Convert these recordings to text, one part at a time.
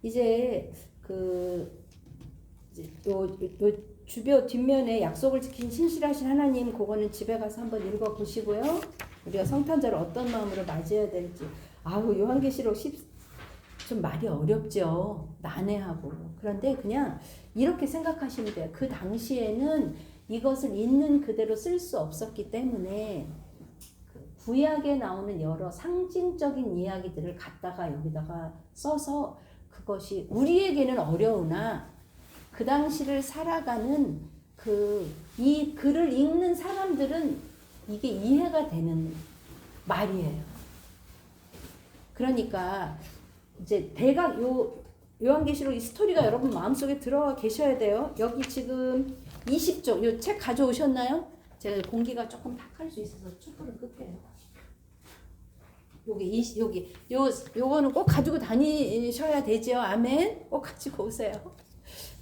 이제 요 주변 뒷면에 약속을 지킨 신실하신 하나님, 그거는 집에 가서 한번 읽어 보시고요. 우리가 성탄절을 어떤 마음으로 맞이해야 될지. 아우, 요한계시록 좀 말이 어렵죠. 난해하고. 그런데 그냥 이렇게 생각하시면 돼요. 그 당시에는 이것을 있는 그대로 쓸 수 없었기 때문에 구약에 나오는 여러 상징적인 이야기들을 갖다가 여기다가 써서, 그것이 우리에게는 어려우나 그 당시를 살아가는 이 글을 읽는 사람들은 이게 이해가 되는 말이에요. 그러니까 이제 대각 요한계시록 이 스토리가 여러분 마음속에 들어와 계셔야 돼요. 여기 지금 20쪽 요 책 가져오셨나요? 제가 공기가 조금 탁할 수 있어서 촛불을 끌게요. 요거는 꼭 가지고 다니셔야 되죠. 아멘. 꼭 가지고 오세요.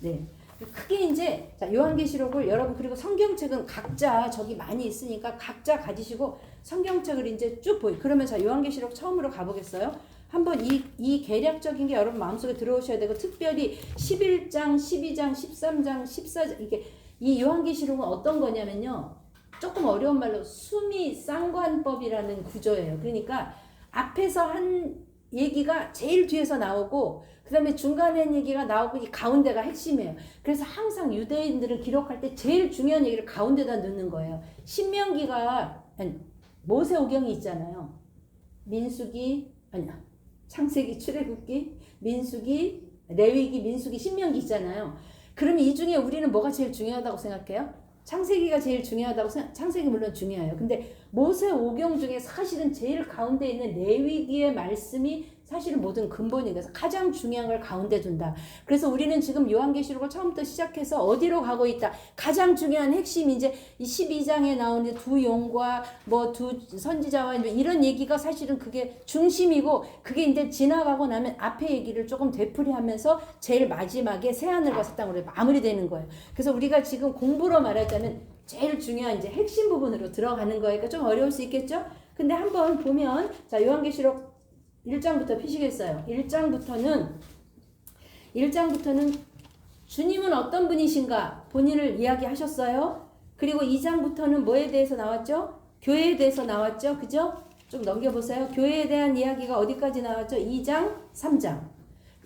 네. 크게 이제 자, 요한계시록을 여러분, 그리고 성경책은 각자 저기 많이 있으니까 각자 가지시고 성경책을 이제 쭉 그러면 자, 요한계시록 처음으로 가보겠어요. 한번 이 계략적인 게 여러분 마음속에 들어오셔야 되고, 특별히 11장, 12장, 13장, 14장, 이게 이 요한계시록은 어떤 거냐면요. 조금 어려운 말로 수미 쌍관법이라는 구조예요. 그러니까 앞에서 한 얘기가 제일 뒤에서 나오고, 그 다음에 중간에 한 얘기가 나오고, 이 가운데가 핵심이에요. 그래서 항상 유대인들은 기록할 때 제일 중요한 얘기를 가운데다 넣는 거예요. 신명기가, 모세오경이 있잖아요. 민수기, 창세기, 출애굽기, 민수기, 레위기, 민수기, 신명기 있잖아요. 그러면 이 중에 우리는 뭐가 제일 중요하다고 생각해요? 창세기가 제일 중요하다고 창세기 물론 중요해요. 근데 모세오경 중에 사실은 제일 가운데 있는 레위기의 말씀이 사실은 모든 근본이 돼서 가장 중요한 걸 가운데 둔다. 그래서 우리는 지금 요한계시록을 처음부터 시작해서 어디로 가고 있다. 가장 중요한 핵심이 이제 이 12장에 나오는 두 용과 뭐 두 선지자와 이런 얘기가 사실은 그게 중심이고, 그게 이제 지나가고 나면 앞에 얘기를 조금 되풀이하면서 제일 마지막에 새하늘과 새 땅으로 마무리되는 거예요. 그래서 우리가 지금 공부로 말하자면 제일 중요한 이제 핵심 부분으로 들어가는 거니까 좀 어려울 수 있겠죠? 근데 한번 보면 자, 요한계시록 1장부터 피시겠어요. 1장부터는 주님은 어떤 분이신가 본인을 이야기하셨어요. 그리고 2장부터는 뭐에 대해서 나왔죠? 교회에 대해서 나왔죠. 그죠? 좀 넘겨보세요. 교회에 대한 이야기가 어디까지 나왔죠? 2장, 3장.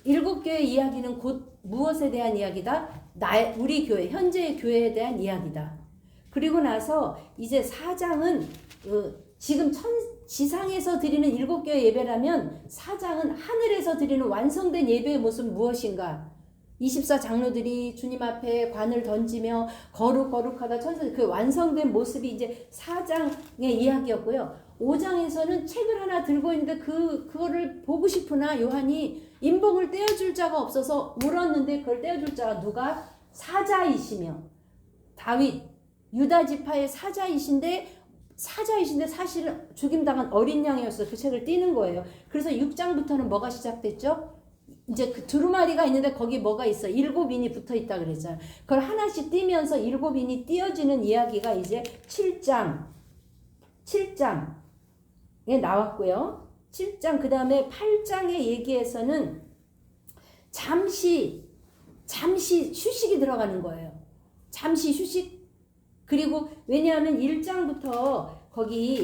7교회 이야기는 곧 무엇에 대한 이야기다? 우리 교회, 현재의 교회에 대한 이야기다. 그리고 나서 이제 4장은 지금 지상에서 드리는 7교회 예배라면 4장은 하늘에서 드리는 완성된 예배의 모습 무엇인가? 24장로들이 주님 앞에 관을 던지며 거룩하다 천사, 그 완성된 모습이 이제 4장의 이야기였고요. 5장에서는 책을 하나 들고 있는데 그거를 보고 싶으나 요한이 인봉을 떼어줄 자가 없어서 울었는데, 그걸 떼어줄 자가 누가? 사자이시며 다윗 유다 지파의 사자이신데 사실은 죽임당한 어린 양이었어요. 그 책을 띄는 거예요. 그래서 6장부터는 뭐가 시작됐죠? 이제 그 두루마리가 있는데 거기 뭐가 있어? 7인이 붙어 있다 그랬잖아요. 그걸 하나씩 띄면서 7인이 띄어지는 이야기가 이제 7장에 나왔고요. 7장 그 다음에 8장의 얘기에서는 잠시 휴식이 들어가는 거예요. 잠시 휴식. 그리고 왜냐하면 1장부터 거기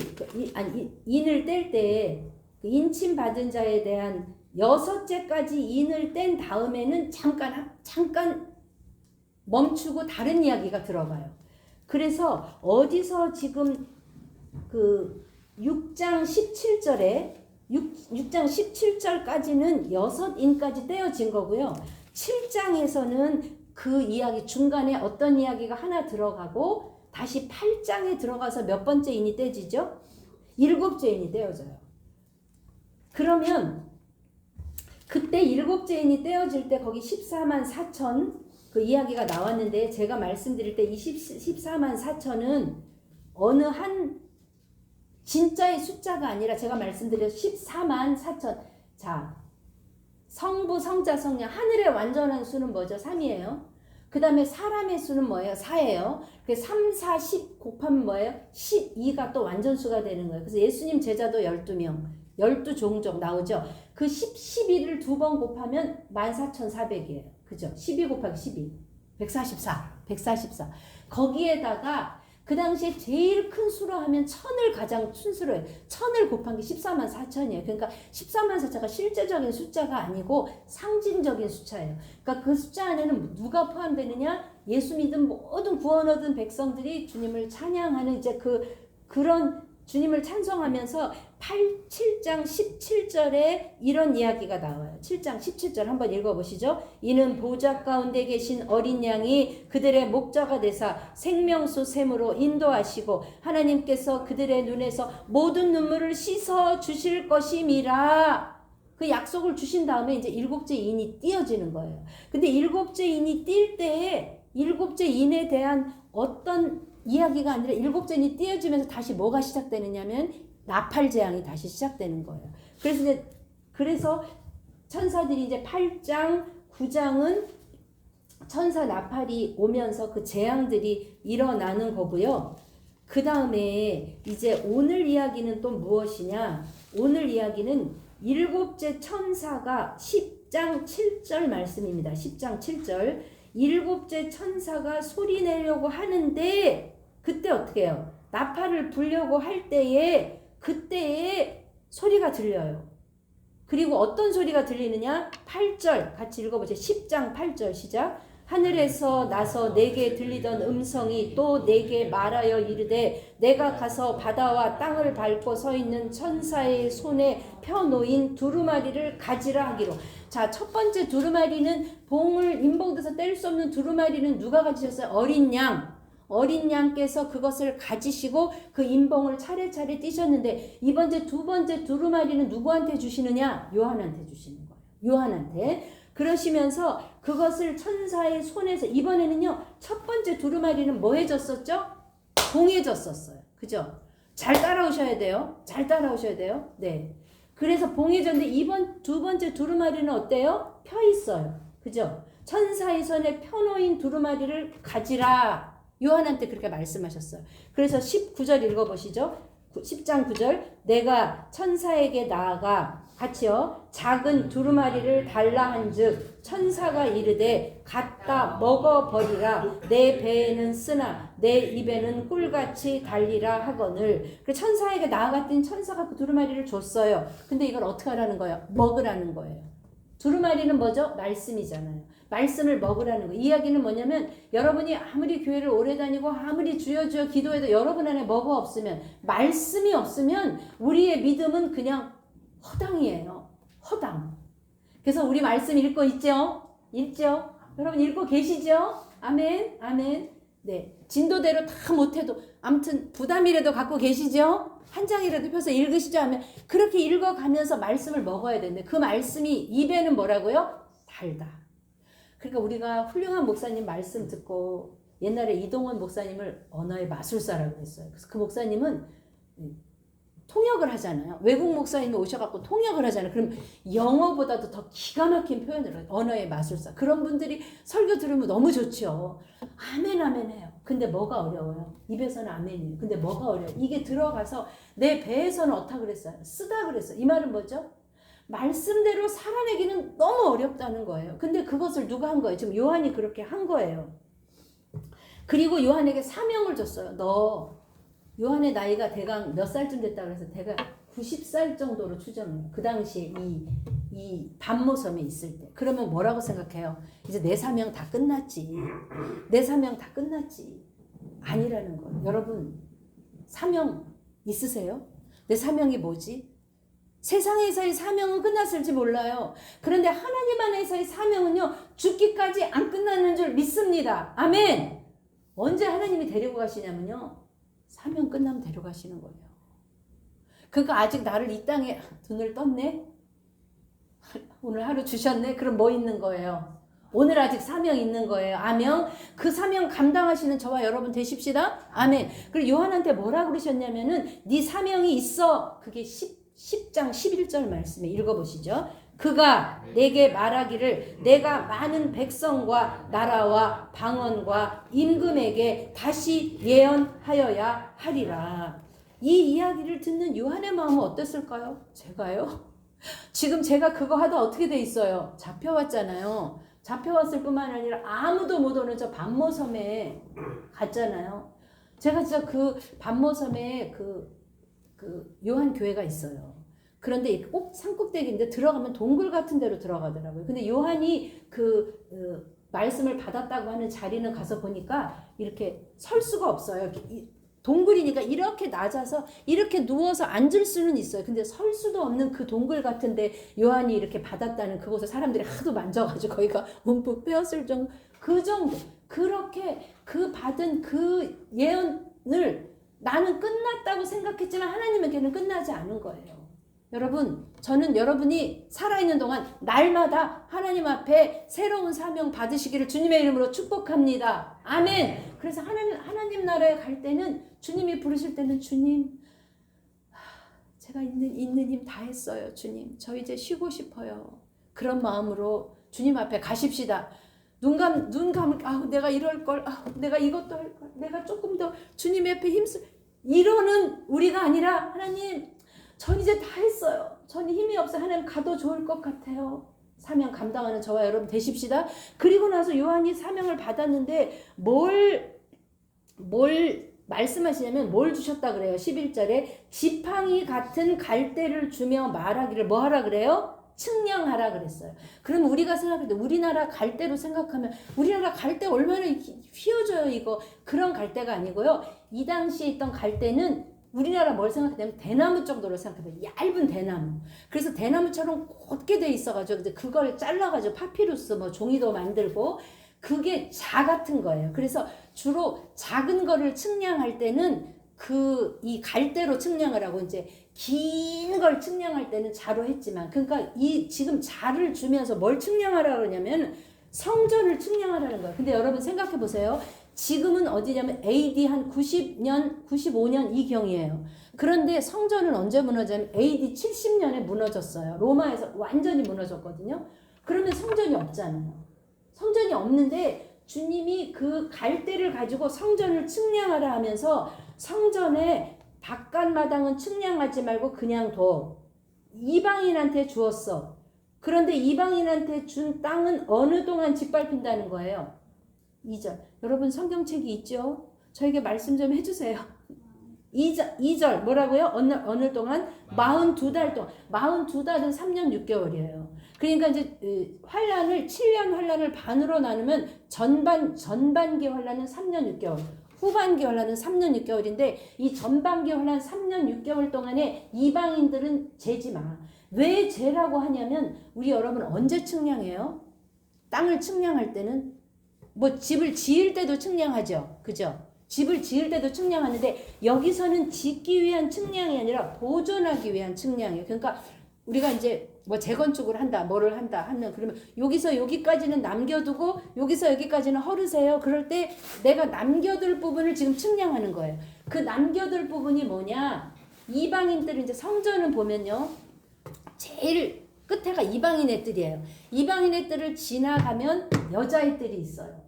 인을 뗄 때 인침 받은 자에 대한 6째까지 인을 뗀 다음에는 잠깐 멈추고 다른 이야기가 들어가요. 그래서 어디서 지금 그 6장 17절에 6장 17절까지는 6인까지 떼어진 거고요. 7장에서는 그 이야기 중간에 어떤 이야기가 하나 들어가고 다시 8장에 들어가서 몇 번째 인이 떼지죠? 7째 인이 떼어져요. 그러면 그때 7째 인이 떼어질 때 거기 14만 4천 그 이야기가 나왔는데, 제가 말씀드릴 때 이 14만 4천은 어느 한 진짜의 숫자가 아니라 제가 말씀드린 14만 4천. 자, 성부, 성자, 성령, 하늘의 완전한 수는 뭐죠? 3이에요. 그 다음에 사람의 수는 뭐예요? 4예요. 그 3, 4, 10 곱하면 뭐예요? 12가 또 완전수가 되는 거예요. 그래서 예수님 제자도 12명, 12종족 나오죠. 그 11을 두 번 곱하면 14,400이에요. 그죠? 12 곱하기 12. 144. 144. 거기에다가 그 당시에 제일 큰 수로 하면 1000을 가장 큰 수로 해요. 1000을 곱한 게 14만 4천이에요. 그러니까 14만 4천가 실제적인 숫자가 아니고 상징적인 숫자예요. 그러니까 그 숫자 안에는 누가 포함되느냐? 예수 믿은 모든 구원 얻은 백성들이 주님을 찬양하는 이제 그런 주님을 찬송하면서 7장 17절에 이런 이야기가 나와요. 7장 17절 한번 읽어보시죠. 이는 보좌 가운데 계신 어린 양이 그들의 목자가 되사 생명수 샘으로 인도하시고 하나님께서 그들의 눈에서 모든 눈물을 씻어 주실 것임이라. 그 약속을 주신 다음에 이제 일곱째 인이 띄어지는 거예요. 근데 일곱째 인이 띌 때에 일곱째 인에 대한 어떤 이야기가 아니라 일곱째 인이 띄어지면서 다시 뭐가 시작되느냐면 나팔 재앙이 다시 시작되는 거예요. 그래서 천사들이 이제 8장, 9장은 천사 나팔이 오면서 그 재앙들이 일어나는 거고요. 그 다음에 이제 오늘 이야기는 또 무엇이냐? 오늘 이야기는 일곱째 천사가 10장 7절 말씀입니다. 10장 7절. 일곱째 천사가 소리 내려고 하는데 그때 어떻게 해요? 나팔을 불려고 할 때에 그때에 소리가 들려요. 그리고 어떤 소리가 들리느냐? 8절 같이 읽어보세요. 10장 8절 시작. 하늘에서 나서 내게 들리던 음성이 또 내게 말하여 이르되 내가 가서 바다와 땅을 밟고 서 있는 천사의 손에 펴놓인 두루마리를 가지라 하기로. 자, 첫 번째 두루마리는 봉을 임봉돼서 뗄 수 없는 두루마리는 누가 가지셨어요? 어린 양. 어린 양께서 그것을 가지시고 그 임봉을 차례차례 띄셨는데 두 번째 두루마리는 누구한테 주시느냐? 요한한테 주시는 거예요. 요한한테. 그러시면서 그것을 천사의 손에서 이번에는요. 첫 번째 두루마리는 뭐 해졌었죠? 봉해졌었어요. 그죠? 잘 따라오셔야 돼요. 잘 따라오셔야 돼요. 네. 그래서 봉해졌는데 두 번째 두루마리는 어때요? 펴 있어요. 그죠? 천사의 손에 펴놓인 두루마리를 가지라. 요한한테 그렇게 말씀하셨어요. 그래서 19절 읽어보시죠. 10장 9절. 내가 천사에게 나아가 같이요. 작은 두루마리를 달라 한즉 천사가 이르되 갖다 먹어버리라. 내 배에는 쓰나 내 입에는 꿀같이 달리라 하거늘. 그 천사에게 나아갔더니 천사가 그 두루마리를 줬어요. 근데 이걸 어떻게 하라는 거예요? 먹으라는 거예요. 두루마리는 뭐죠? 말씀이잖아요. 말씀을 먹으라는 거. 이야기는 뭐냐면 여러분이 아무리 교회를 오래 다니고 아무리 주여 주여 기도해도 여러분 안에 뭐가 없으면 말씀이 없으면 우리의 믿음은 그냥 허당이에요. 허당. 그래서 우리 말씀 읽고 있죠? 읽죠? 여러분 읽고 계시죠? 아멘. 아멘. 네. 진도대로 다 못해도 아무튼 부담이라도 갖고 계시죠? 한 장이라도 펴서 읽으시죠 하면 그렇게 읽어가면서 말씀을 먹어야 되는데 그 말씀이 입에는 뭐라고요? 달다. 그러니까 우리가 훌륭한 목사님 말씀 듣고 옛날에 이동원 목사님을 언어의 마술사라고 했어요. 그래서 그 목사님은 통역을 하잖아요. 외국 목사님이 오셔갖고 통역을 하잖아요. 그럼 영어보다도 더 기가 막힌 표현을 해요. 언어의 마술사. 그런 분들이 설교 들으면 너무 좋죠. 아멘 아멘 해요. 근데 뭐가 어려워요? 입에서는 아멘이에요. 근데 뭐가 어려워요? 이게 들어가서 내 배에서는 어떻다 그랬어요? 쓰다 그랬어요. 이 말은 뭐죠? 말씀대로 살아내기는 너무 어렵다는 거예요. 근데 그것을 누가 한 거예요? 지금 요한이 그렇게 한 거예요. 그리고 요한에게 사명을 줬어요. 너 요한의 나이가 대강 몇 살쯤 됐다 그래서 대강 90살 정도로 추정해요. 그 당시에 이 반모섬에 있을 때. 그러면 뭐라고 생각해요? 이제 내 사명 다 끝났지. 내 사명 다 끝났지. 아니라는 거예요. 여러분 사명 있으세요? 내 사명이 뭐지? 세상에서의 사명은 끝났을지 몰라요. 그런데 하나님 안에서의 사명은요. 죽기까지 안 끝나는 줄 믿습니다. 아멘. 언제 하나님이 데리고 가시냐면요. 사명 끝나면 데려가시는 거예요. 그러니까 아직 나를 이 땅에 눈을 떴네? 오늘 하루 주셨네? 그럼 뭐 있는 거예요? 오늘 아직 사명 있는 거예요. 아멘. 그 사명 감당하시는 저와 여러분 되십시다. 아멘. 그리고 요한한테 뭐라 그러셨냐면은 네 사명이 있어. 그게 10장 11절 말씀에 읽어보시죠. 그가 내게 말하기를 내가 많은 백성과 나라와 방언과 임금에게 다시 예언하여야 하리라. 이 이야기를 듣는 요한의 마음은 어땠을까요? 제가요? 지금 제가 그거 하다 어떻게 돼 있어요? 잡혀왔잖아요. 잡혀왔을 뿐만 아니라 아무도 못 오는 저 반모섬에 갔잖아요. 제가 진짜 그 반모섬에 그 요한 교회가 있어요. 그런데 꼭 산꼭대기인데 들어가면 동굴 같은 데로 들어가더라고요. 근데 요한이 말씀을 받았다고 하는 자리는 가서 보니까 이렇게 설 수가 없어요. 동굴이니까 이렇게 낮아서 이렇게 누워서 앉을 수는 있어요. 근데 설 수도 없는 그 동굴 같은데 요한이 이렇게 받았다는 그곳을 사람들이 하도 만져가지고 거기가 움푹 빼었을 정도, 그 정도. 그렇게 그 받은 그 예언을 나는 끝났다고 생각했지만 하나님에게는 끝나지 않은 거예요. 여러분, 저는 여러분이 살아있는 동안 날마다 하나님 앞에 새로운 사명 받으시기를 주님의 이름으로 축복합니다. 아멘. 그래서 하나님 나라에 갈 때는, 주님이 부르실 때는, 주님, 제가 있는 힘 다 했어요. 주님, 저 이제 쉬고 싶어요. 그런 마음으로 주님 앞에 가십시다. 눈 감을, 내가 이럴 걸, 내가 이것도 할 걸, 내가 조금 더 주님 앞에 이러는 우리가 아니라, 하나님, 전 이제 다 했어요. 전 힘이 없어요. 하나님 가도 좋을 것 같아요. 사명 감당하는 저와 여러분 되십시다. 그리고 나서 요한이 사명을 받았는데 뭘 말씀하시냐면 뭘 주셨다 그래요. 11절에 지팡이 같은 갈대를 주며 말하기를 뭐 하라 그래요? 측량하라 그랬어요. 그럼 우리가 생각할 때 우리나라 갈대로 생각하면 우리나라 갈대 얼마나 휘어져요 이거. 그런 갈대가 아니고요. 이 당시에 있던 갈대는 우리나라 뭘 생각하냐면 대나무 정도로 생각해요. 얇은 대나무. 그래서 대나무처럼 곧게 돼 있어가지고 그걸 잘라가지고 파피루스 뭐 종이도 만들고 그게 자 같은 거예요. 그래서 주로 작은 거를 측량할 때는 이 갈대로 측량을 하고 이제 긴 걸 측량할 때는 자로 했지만 그러니까 지금 자를 주면서 뭘 측량하라 그러냐면 성전을 측량하라는 거예요. 근데 여러분 생각해 보세요. 지금은 어디냐면 AD 한 90년, 95년 이 경이에요. 그런데 성전은 언제 무너졌냐면 AD 70년에 무너졌어요. 로마에서 완전히 무너졌거든요. 그러면 성전이 없잖아요. 성전이 없는데 주님이 그 갈대를 가지고 성전을 측량하라 하면서 성전의 바깥마당은 측량하지 말고 그냥 둬. 이방인한테 주었어. 그런데 이방인한테 준 땅은 어느 동안 짓밟힌다는 거예요. 2절. 여러분 성경책이 있죠? 저에게 말씀 좀 해주세요. 2절 뭐라고요? 어느 동안? 42달 동안. 42달은 3년 6개월이에요. 그러니까 이제 환란을 7년 환란을 반으로 나누면 전반기 환란은 3년 6개월. 후반기 환란은 3년 6개월인데 이 전반기 환란 3년 6개월 동안에 이방인들은 재지 마. 왜 재라고 하냐면 우리 여러분 언제 측량해요? 땅을 측량할 때는 뭐 집을 지을 때도 측량하죠. 그죠? 집을 지을 때도 측량하는데 여기서는 짓기 위한 측량이 아니라 보존하기 위한 측량이에요. 그러니까 우리가 이제 뭐 재건축을 한다, 뭐를 한다 하면 그러면 여기서 여기까지는 남겨두고 여기서 여기까지는 헐으세요. 그럴 때 내가 남겨둘 부분을 지금 측량하는 거예요. 그 남겨둘 부분이 뭐냐? 이방인들 이제 성전은 보면요. 제일 끝에가 이방인의 뜰이에요. 이방인의 뜰을 지나가면 여자의 뜰이 있어요.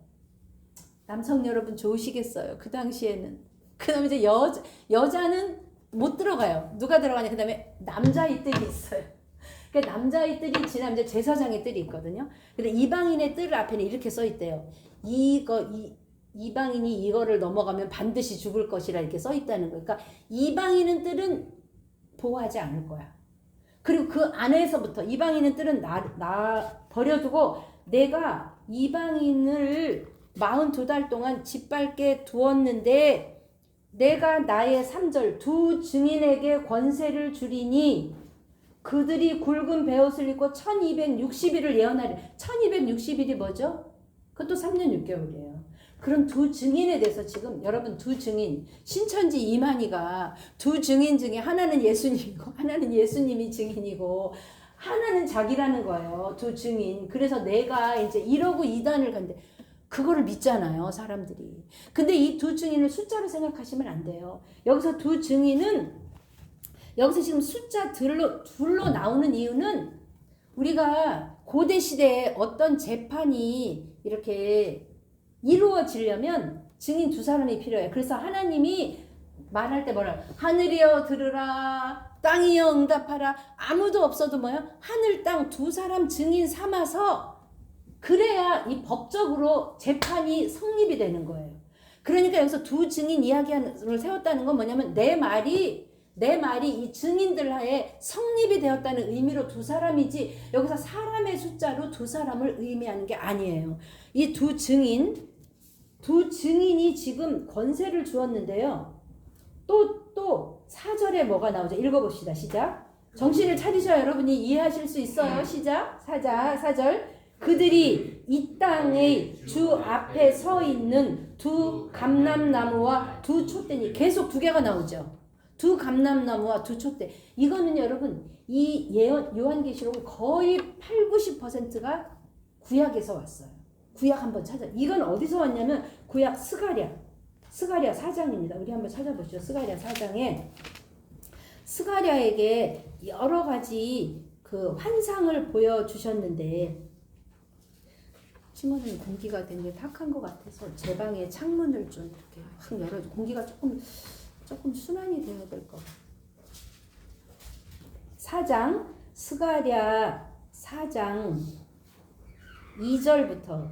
남성 여러분 좋으시겠어요. 그 당시에는. 그 다음에 이제 여자는 못 들어가요. 누가 들어가냐? 그 다음에 남자의 뜰이 있어요. 그러니까 남자의 뜰이 지나면 이제 제사장의 뜰이 있거든요. 근데 이방인의 뜰 앞에는 이렇게 써 있대요. 이방인이 이거를 넘어가면 반드시 죽을 것이라 이렇게 써 있다는 거예요. 그러니까 이방인의 뜰은 보호하지 않을 거야. 그리고 그 안에서부터 이방인의 뜰은 나 버려두고 내가 이방인을 42달 동안 짓밟게 두었는데 내가 나의 3절 두 증인에게 권세를 주리니 그들이 굵은 베옷을 입고 1260일을 예언하리. 1260일이 뭐죠? 그것도 3년 6개월이에요. 그럼 두 증인에 대해서 지금 여러분 두 증인 신천지 이만희가 두 증인 중에 하나는 예수님이고 하나는 예수님이 증인이고 하나는 자기라는 거예요. 두 증인. 그래서 내가 이제 이러고 이단을 간대. 그거를 믿잖아요, 사람들이. 근데 이 두 증인을 숫자로 생각하시면 안 돼요. 여기서 두 증인은 여기서 지금 숫자 둘로 나오는 이유는 우리가 고대 시대에 어떤 재판이 이렇게 이루어지려면 증인 두 사람이 필요해요. 그래서 하나님이 말할 때 뭐라 하늘이여 들으라 땅이여 응답하라. 아무도 없어도 뭐야? 하늘 땅 두 사람 증인 삼아서 그래야 이 법적으로 재판이 성립이 되는 거예요. 그러니까 여기서 두 증인 이야기를 세웠다는 건 뭐냐면 내 말이 이 증인들 하에 성립이 되었다는 의미로 두 사람이지 여기서 사람의 숫자로 두 사람을 의미하는 게 아니에요. 이 두 증인이 지금 권세를 주었는데요. 또 4절에 뭐가 나오죠? 읽어봅시다. 시작. 정신을 차리셔야 여러분이 이해하실 수 있어요. 시작. 4절. 그들이 이 땅의 주 앞에 서 있는 두 감람나무와 두 촛대니 계속 두 개가 나오죠. 두 감람나무와 두 촛대. 이거는 여러분 이 요한계시록 거의 80-90%가 구약에서 왔어요. 구약 한번 찾아. 이건 어디서 왔냐면 구약 스가랴 4장입니다. 우리 한번 찾아보시죠. 스가랴 4장에 스가랴에게 여러 가지 그 환상을 보여주셨는데 친구는 공기가 굉장히 탁한 것 같아서 제 방에 창문을 좀 이렇게 확 열어 공기가 조금 순환이 되어야 될 것 같아요. 4장 스가랴 4장 2절부터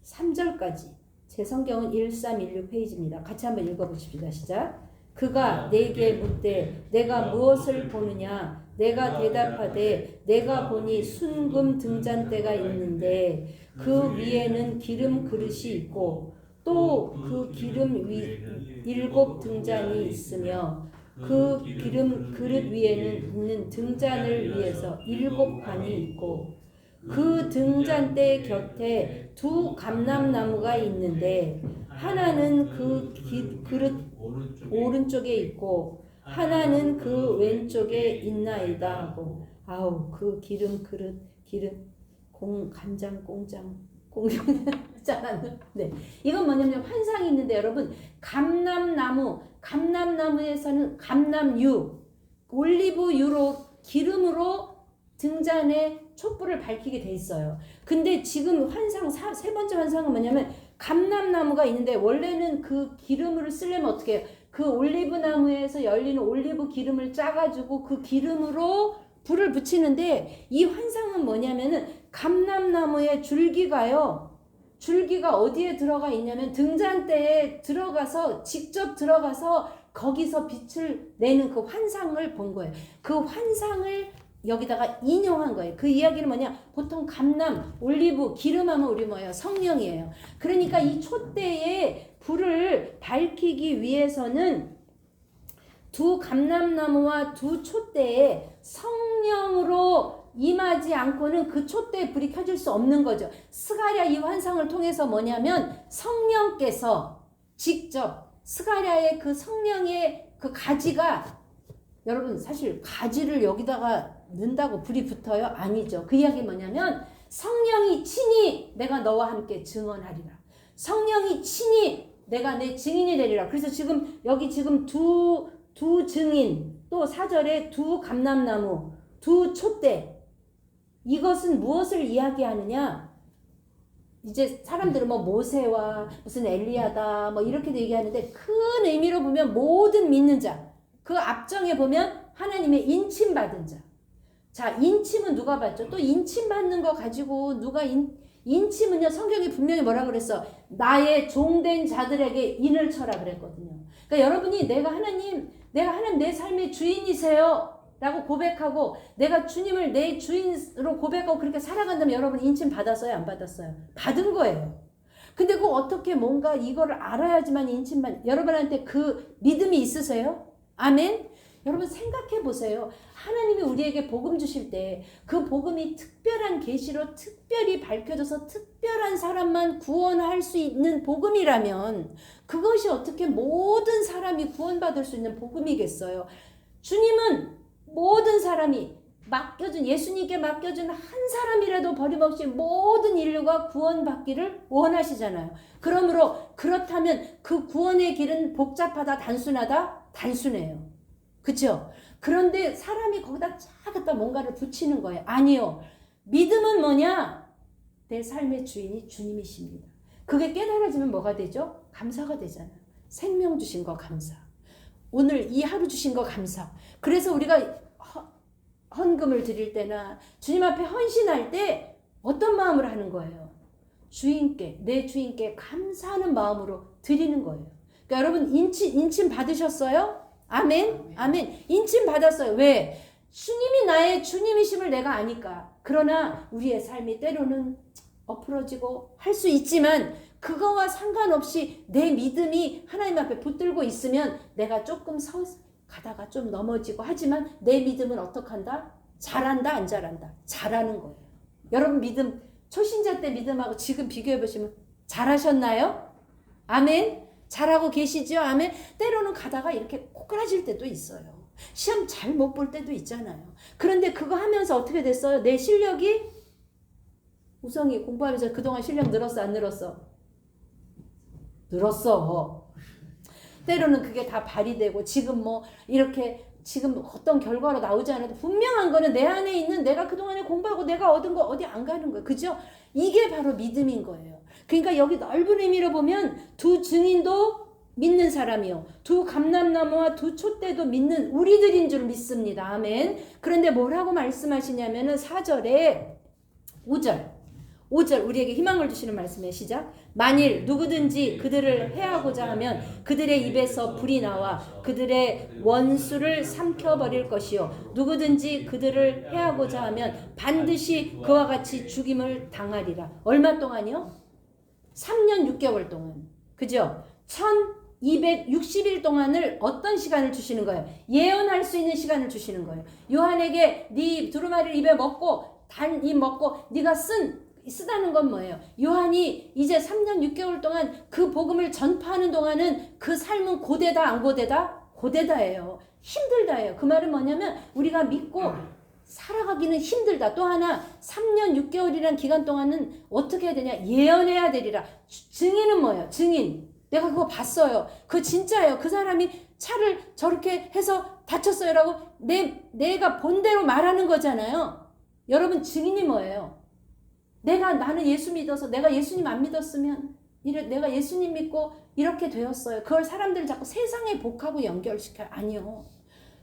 3절까지 제 성경은 1316 페이지입니다. 같이 한번 읽어보십시다. 시작. 그가 내게 묻되 내가 무엇을 보느냐 내가 대답하되 내가 보니 순금 등잔대가 있는데 그 위에는 기름 그릇이 있고 또 그 기름 위 7 등잔이 있으며 그 기름 그릇 위에는 있는 등잔을 위해서 7 관이 있고 그 등잔대 곁에 두 감람나무가 있는데 하나는 그 그릇 오른쪽에 있고 하나는 그 왼쪽에 있나이다 하고 아우 그 기름 그릇 간장 공장 네. 이건 뭐냐면 환상이 있는데 여러분 감람나무에서는 감람유 올리브유로 기름으로 등잔에 촛불을 밝히게 돼 있어요. 근데 지금 세 번째 환상은 뭐냐면 감람나무가 있는데 원래는 그 기름을 쓰려면 어떻게 해요? 그 올리브나무에서 열리는 올리브 기름을 짜가지고 그 기름으로 불을 붙이는데 이 환상은 뭐냐면은 감람나무의 줄기가 어디에 들어가 있냐면 등잔대에 직접 들어가서 거기서 빛을 내는 그 환상을 본 거예요. 그 환상을 여기다가 인용한 거예요. 그 이야기는 뭐냐? 보통 감람, 올리브, 기름하면 우리 뭐예요? 성령이에요. 그러니까 이 촛대에 불을 밝히기 위해서는 두 감람나무와 두 촛대에 성령으로 임하지 않고는 그 촛대에 불이 켜질 수 없는 거죠. 스가랴 이 환상을 통해서 뭐냐면 성령께서 직접 스가랴의 그 성령의 그 가지가 여러분 사실 가지를 여기다가 넣는다고 불이 붙어요? 아니죠. 그 이야기 뭐냐면 성령이 친히 내가 너와 함께 증언하리라. 성령이 친히 내가 내 증인이 되리라. 그래서 여기 두 증인 또 4절에 두 감람나무 두 촛대 이것은 무엇을 이야기하느냐? 이제 사람들은 뭐 모세와 무슨 엘리야다 뭐 이렇게 얘기하는데 큰 의미로 보면 모든 믿는 자 그 앞정에 보면 하나님의 인침받은 자. 자, 인침은 누가 받죠? 또 인침받는 거 가지고 누가 인침은요 성경이 분명히 뭐라 그랬어? 나의 종된 자들에게 인을 쳐라 그랬거든요. 그러니까 여러분이 내가 하나님 내 삶의 주인이세요 라고 고백하고 내가 주님을 내 주인으로 고백하고 그렇게 살아간다면 여러분 인침 받았어요? 안 받았어요? 받은 거예요. 근데 그 어떻게 뭔가 이거를 알아야지만 여러분한테 그 믿음이 있으세요? 아멘? 여러분 생각해 보세요. 하나님이 우리에게 복음 주실 때 그 복음이 특별한 계시로 특별히 밝혀져서 특별한 사람만 구원할 수 있는 복음이라면 그것이 어떻게 모든 사람이 구원받을 수 있는 복음이겠어요? 주님은 모든 사람이 예수님께 맡겨준 한 사람이라도 버림없이 모든 인류가 구원받기를 원하시잖아요. 그렇다면 그 구원의 길은 복잡하다, 단순하다? 단순해요. 그쵸? 그런데 사람이 거기다 쫙 뭔가를 붙이는 거예요. 아니요. 믿음은 뭐냐? 내 삶의 주인이 주님이십니다. 그게 깨달아지면 뭐가 되죠? 감사가 되잖아요. 생명 주신 거 감사. 오늘 이 하루 주신 거 감사. 그래서 우리가 헌금을 드릴 때나 주님 앞에 헌신할 때 어떤 마음으로 하는 거예요? 주인께, 내 주인께 감사하는 마음으로 드리는 거예요. 그러니까 여러분 인침 받으셨어요? 아멘? 아멘. 인침 받았어요. 왜? 주님이 나의 주님이심을 내가 아니까. 그러나 우리의 삶이 때로는 엎으러지고 할 수 있지만 그거와 상관없이 내 믿음이 하나님 앞에 붙들고 있으면 내가 조금 가다가 좀 넘어지고 하지만 내 믿음은 어떻게 한다? 잘한다 안 잘한다? 잘하는 거예요. 여러분 믿음 초신자 때 믿음하고 지금 비교해 보시면 잘하셨나요? 아멘? 잘하고 계시죠? 아멘? 때로는 가다가 이렇게 꼬꾸라질 때도 있어요. 시험 잘 못 볼 때도 있잖아요. 그런데 그거 하면서 어떻게 됐어요? 내 실력이 우성이 공부하면서 그동안 실력 늘었어 안 늘었어? 늘었어. 때로는 그게 다 발휘되고 지금 뭐 이렇게 지금 어떤 결과로 나오지 않아도 분명한 거는 내 안에 있는 내가 그동안에 공부하고 내가 얻은 거 어디 안 가는 거예요. 그죠? 이게 바로 믿음인 거예요. 그러니까 여기 넓은 의미로 보면 두 증인도 믿는 사람이요. 두 감람나무와 두 촛대도 믿는 우리들인 줄 믿습니다. 아멘. 그런데 뭐라고 말씀하시냐면은 4절에 5절 우리에게 희망을 주시는 말씀의 시작. 만일 누구든지 그들을 해하고자 하면 그들의 입에서 불이 나와 그들의 원수를 삼켜버릴 것이요 누구든지 그들을 해하고자 하면 반드시 그와 같이 죽임을 당하리라. 얼마 동안이요? 3년 6개월 동안. 그죠? 1260일 동안을 어떤 시간을 주시는 거예요? 예언할 수 있는 시간을 주시는 거예요. 요한에게 네 두루마리를 입에 먹고 단 입 먹고 네가 쓰다는 건 뭐예요? 요한이 이제 3년 6개월 동안 그 복음을 전파하는 동안은 그 삶은 고되다 안 고되다? 고되다예요. 힘들다예요. 그 말은 뭐냐면 우리가 믿고 살아가기는 힘들다. 또 하나 3년 6개월이라는 기간 동안은 어떻게 해야 되냐? 예언해야 되리라. 증인은 뭐예요? 증인. 내가 그거 봤어요. 그거 진짜예요. 그 사람이 차를 저렇게 해서 다쳤어요 라고 내가 본 대로 말하는 거잖아요. 여러분 증인이 뭐예요? 나는 예수 믿어서 내가 예수님 안 믿었으면 내가 예수님 믿고 이렇게 되었어요. 그걸 사람들은 자꾸 세상의 복하고 연결시켜요. 아니요.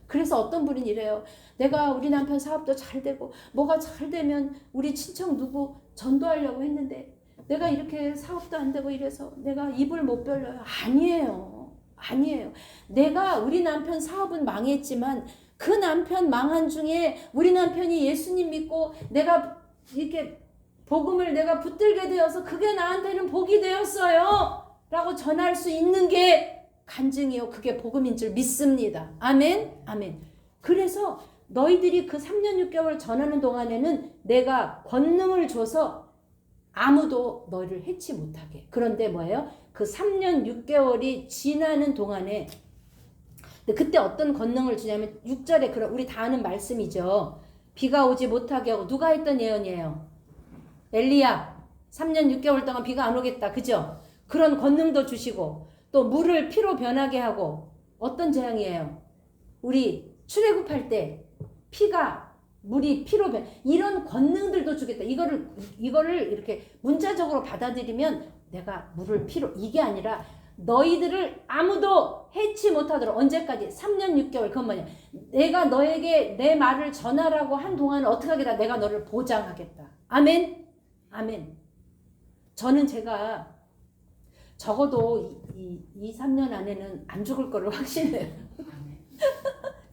그래서 어떤 분은 이래요. 내가 우리 남편 사업도 잘 되고 뭐가 잘 되면 우리 친척 누구 전도하려고 했는데 내가 이렇게 사업도 안 되고 이래서 내가 입을 못 벌려요. 아니에요. 내가 우리 남편 사업은 망했지만 그 남편 망한 중에 우리 남편이 예수님 믿고 내가 이렇게 복음을 내가 붙들게 되어서 그게 나한테는 복이 되었어요 라고 전할 수 있는 게 간증이요. 그게 복음인 줄 믿습니다. 아멘. 아멘. 그래서 너희들이 그 3년 6개월 전하는 동안에는 내가 권능을 줘서 아무도 너희를 해치 못하게. 그런데 뭐예요? 그 3년 6개월이 지나는 동안에 그때 어떤 권능을 주냐면 6절에 우리 다 아는 말씀이죠. 비가 오지 못하게 하고 누가 했던 예언이에요? 엘리야. 3년 6개월 동안 비가 안 오겠다. 그죠? 그런 권능도 주시고 또 물을 피로 변하게 하고 어떤 재앙이에요? 우리 출애굽할 때 물이 피로 이런 권능들도 주겠다. 이거를 이렇게 문자적으로 받아들이면 내가 물을 피로 이게 아니라 너희들을 아무도 해치 못하도록 언제까지? 3년 6개월. 그건 뭐냐? 내가 너에게 내 말을 전하라고 한 동안 어떻게 하겠다? 내가 너를 보장하겠다. 아멘. 아멘. 저는 제가 적어도 2-3년 안에는 안 죽을 거를 확신해요.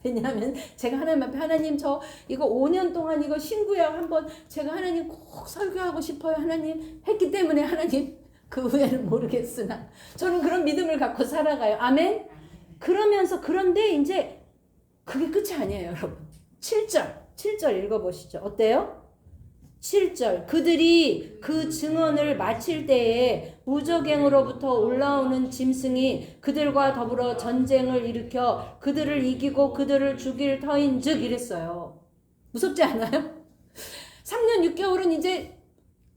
왜냐하면 제가 하나님 앞에 하나님 저 이거 5년 동안 이거 신구약 한번 제가 하나님 꼭 설교하고 싶어요. 하나님 했기 때문에 하나님 그 후에는 모르겠으나 저는 그런 믿음을 갖고 살아가요. 아멘. 그런데 이제 그게 끝이 아니에요, 여러분. 7절 읽어보시죠. 어때요? 7절 그들이 그 증언을 마칠 때에 무적행으로부터 올라오는 짐승이 그들과 더불어 전쟁을 일으켜 그들을 이기고 그들을 죽일 터인즉 이랬어요. 무섭지 않아요? 3년 6개월은 이제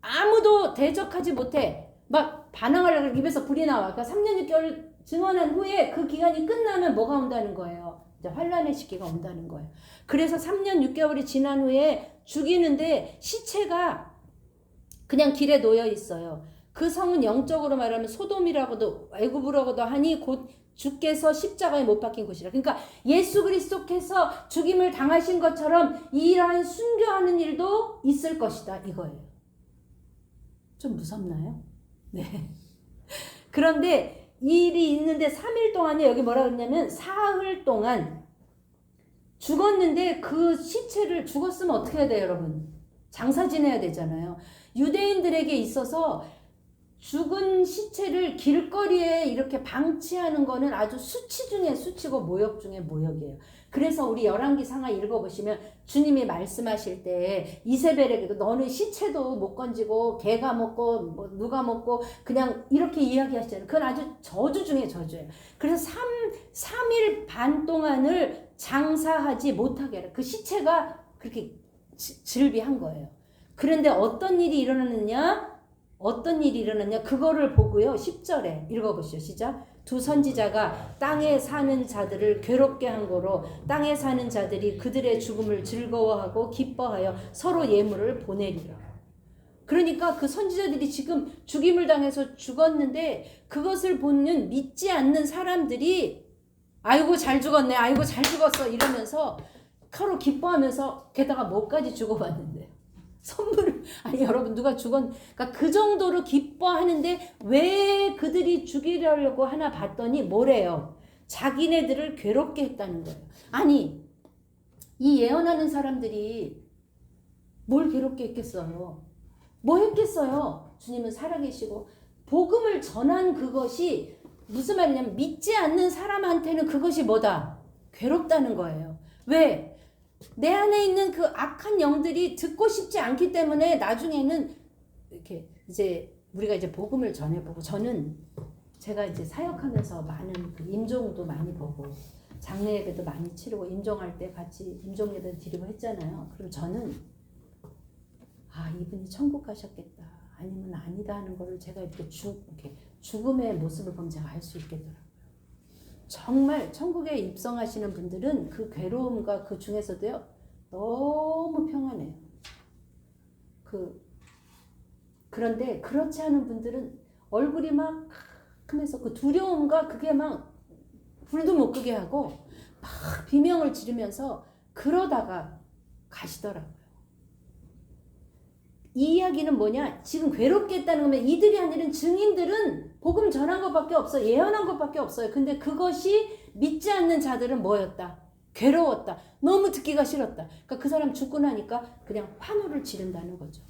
아무도 대적하지 못해. 막 반항하려고 입에서 불이 나와. 그러니까 3년 6개월 증언한 후에 그 기간이 끝나면 뭐가 온다는 거예요? 이제 환란의 시기가 온다는 거예요. 그래서 3년 6개월이 지난 후에 죽이는데 시체가 그냥 길에 놓여 있어요. 그 성은 영적으로 말하면 소돔이라고도 애굽이라고도 하니 곧 주께서 십자가에 못 박힌 곳이라. 그러니까 예수 그리스도께서 죽임을 당하신 것처럼 이러한 순교하는 일도 있을 것이다 이거예요. 좀 무섭나요? 네. 그런데 일이 있는데 3일 동안에 여기 뭐라 그랬냐면 사흘 동안 죽었는데 그 시체를 죽었으면 어떻게 해야 돼요 여러분? 장사 지내야 되잖아요. 유대인들에게 있어서 죽은 시체를 길거리에 이렇게 방치하는 거는 아주 수치 중에 수치고 모욕 중에 모욕이에요. 그래서 우리 열왕기상하 읽어보시면 주님이 말씀하실 때 이세벨에게도 너는 시체도 못 건지고 개가 먹고 뭐 누가 먹고 그냥 이렇게 이야기하시잖아요. 그건 아주 저주 중에 저주예요. 그래서 3일 반 동안을 장사하지 못하게 하라. 그 시체가 그렇게 질비한 거예요. 그런데 어떤 일이 일어났느냐? 그거를 보고요. 10절에 읽어보시죠. 시작. 두 선지자가 땅에 사는 자들을 괴롭게 한 거로 땅에 사는 자들이 그들의 죽음을 즐거워하고 기뻐하여 서로 예물을 보내리라. 그러니까 그 선지자들이 지금 죽임을 당해서 죽었는데 그것을 보는 믿지 않는 사람들이 아이고 잘 죽었네, 아이고 잘 죽었어 이러면서 서로 기뻐하면서 게다가 뭐까지 주고받는데요. 선물을 아니 여러분 누가 그러니까 그 정도로 기뻐하는데 왜 그들이 죽이려고 하나 봤더니 뭐래요? 자기네들을 괴롭게 했다는 거예요. 아니 이 예언하는 사람들이 뭘 괴롭게 했겠어요? 뭐 했겠어요? 주님은 살아계시고 복음을 전한 그것이 무슨 말이냐면 믿지 않는 사람한테는 그것이 뭐다? 괴롭다는 거예요. 왜? 내 안에 있는 그 악한 영들이 듣고 싶지 않기 때문에 나중에는 이렇게 이제 우리가 이제 복음을 전해보고 제가 이제 사역하면서 많은 그 임종도 많이 보고 장례 예배도 많이 치르고 임종할 때 같이 임종 예배 드리고 했잖아요. 그럼 저는 이분이 천국 가셨겠다 아니면 아니다 하는 거를 제가 이렇게 죽음의 모습을 보면 제가 알 수 있겠더라고요. 정말 천국에 입성하시는 분들은 그 괴로움과 그 중에서도요 너무 평안해요. 그런데 그렇지 않은 분들은 얼굴이 막 하면서 그 두려움과 그게 막 불도 못 끄게 하고 막 비명을 지르면서 그러다가 가시더라고요. 이 이야기는 뭐냐? 지금 괴롭게 했다는 거면 이들이 아니라 증인들은 복음 전한 것밖에 없어요. 예언한 것밖에 없어요. 근데 그것이 믿지 않는 자들은 뭐였다? 괴로웠다. 너무 듣기가 싫었다. 그러니까 그 사람 죽고 나니까 그냥 환호를 지른다는 거죠.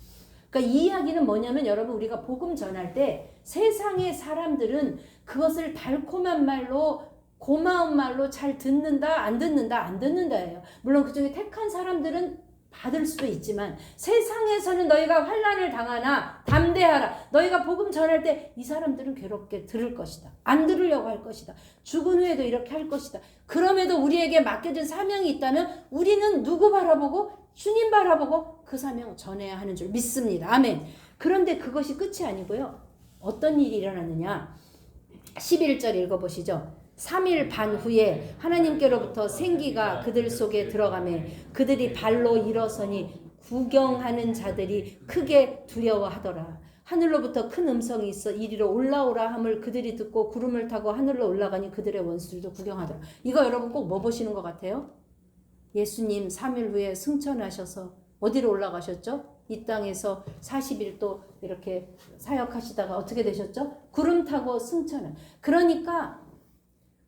그러니까 이 이야기는 뭐냐면 여러분 우리가 복음 전할 때 세상의 사람들은 그것을 달콤한 말로 고마운 말로 잘 듣는다 안 듣는다예요. 물론 그중에 택한 사람들은 받을 수도 있지만 세상에서는 너희가 환난을 당하나 담대하라. 너희가 복음 전할 때 이 사람들은 괴롭게 들을 것이다. 안 들으려고 할 것이다. 죽은 후에도 이렇게 할 것이다. 그럼에도 우리에게 맡겨진 사명이 있다면 우리는 누구 바라보고? 주님 바라보고 그 사명 전해야 하는 줄 믿습니다. 아멘. 그런데 그것이 끝이 아니고요. 어떤 일이 일어났느냐? 11절 읽어보시죠. 3일 반 후에 하나님께로부터 생기가 그들 속에 들어가매 그들이 발로 일어서니 구경하는 자들이 크게 두려워하더라. 하늘로부터 큰 음성이 있어 이리로 올라오라 함을 그들이 듣고 구름을 타고 하늘로 올라가니 그들의 원수들도 구경하더라. 이거 여러분 꼭 뭐 보시는 것 같아요? 예수님 3일 후에 승천하셔서 어디로 올라가셨죠? 이 땅에서 40일 또 이렇게 사역하시다가 어떻게 되셨죠? 구름 타고 승천을. 그러니까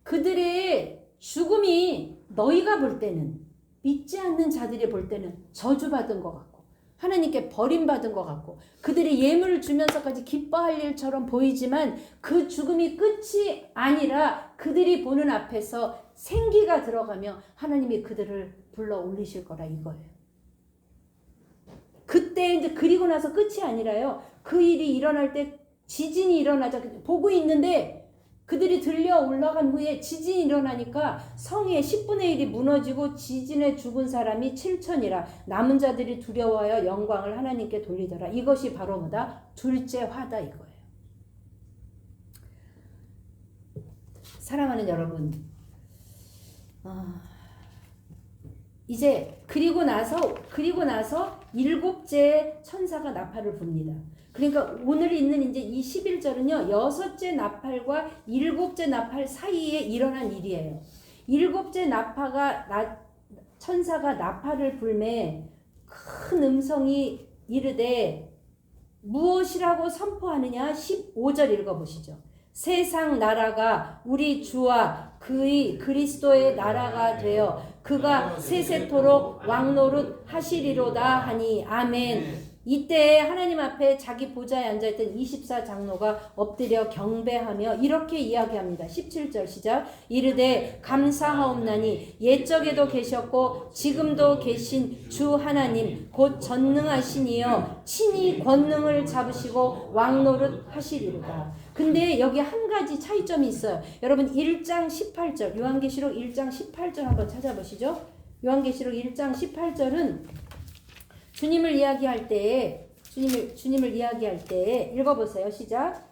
그들의 죽음이 너희가 볼 때는 믿지 않는 자들이 볼 때는 저주받은 것 같고 하나님께 버림받은 것 같고 그들이 예물을 주면서까지 기뻐할 일처럼 보이지만 그 죽음이 끝이 아니라 그들이 보는 앞에서 생기가 들어가며 하나님이 그들을 불러 올리실 거라 이거예요. 그때 이제 그리고 나서 끝이 아니라요. 그 일이 일어날 때 지진이 일어나자 보고 있는데 그들이 들려 올라간 후에 지진이 일어나니까 성의 10분의 1이 무너지고 지진에 죽은 사람이 7천이라 남은 자들이 두려워하여 영광을 하나님께 돌리더라. 이것이 바로 뭐다? 둘째 화다 이거예요. 사랑하는 여러분, 이제 그리고 나서 7째 천사가 나팔을 붑니다. 그러니까 오늘 있는 이제 이 11절은요. 6째 나팔과 7째 나팔 사이에 일어난 일이에요. 7째 천사가 나팔을 불매 큰 음성이 이르되 무엇이라고 선포하느냐? 15절 읽어보시죠. 세상 나라가 우리 주와 그의 그리스도의 나라가 되어 그가 세세토록 왕노릇 하시리로다 하니 아멘. 이때 하나님 앞에 자기 보좌에 앉아있던 24장로가 엎드려 경배하며 이렇게 이야기합니다. 17절 시작. 이르되 감사하옵나니 옛적에도 계셨고 지금도 계신 주 하나님 곧 전능하신 이여 친히 권능을 잡으시고 왕노릇 하시리로다. 근데 여기 한 가지 차이점이 있어요. 여러분 1장 18절 요한계시록 1장 18절 한번 찾아보시죠. 요한계시록 1장 18절은 주님을 이야기할 때에 주님을 이야기할 때에 읽어보세요. 시작.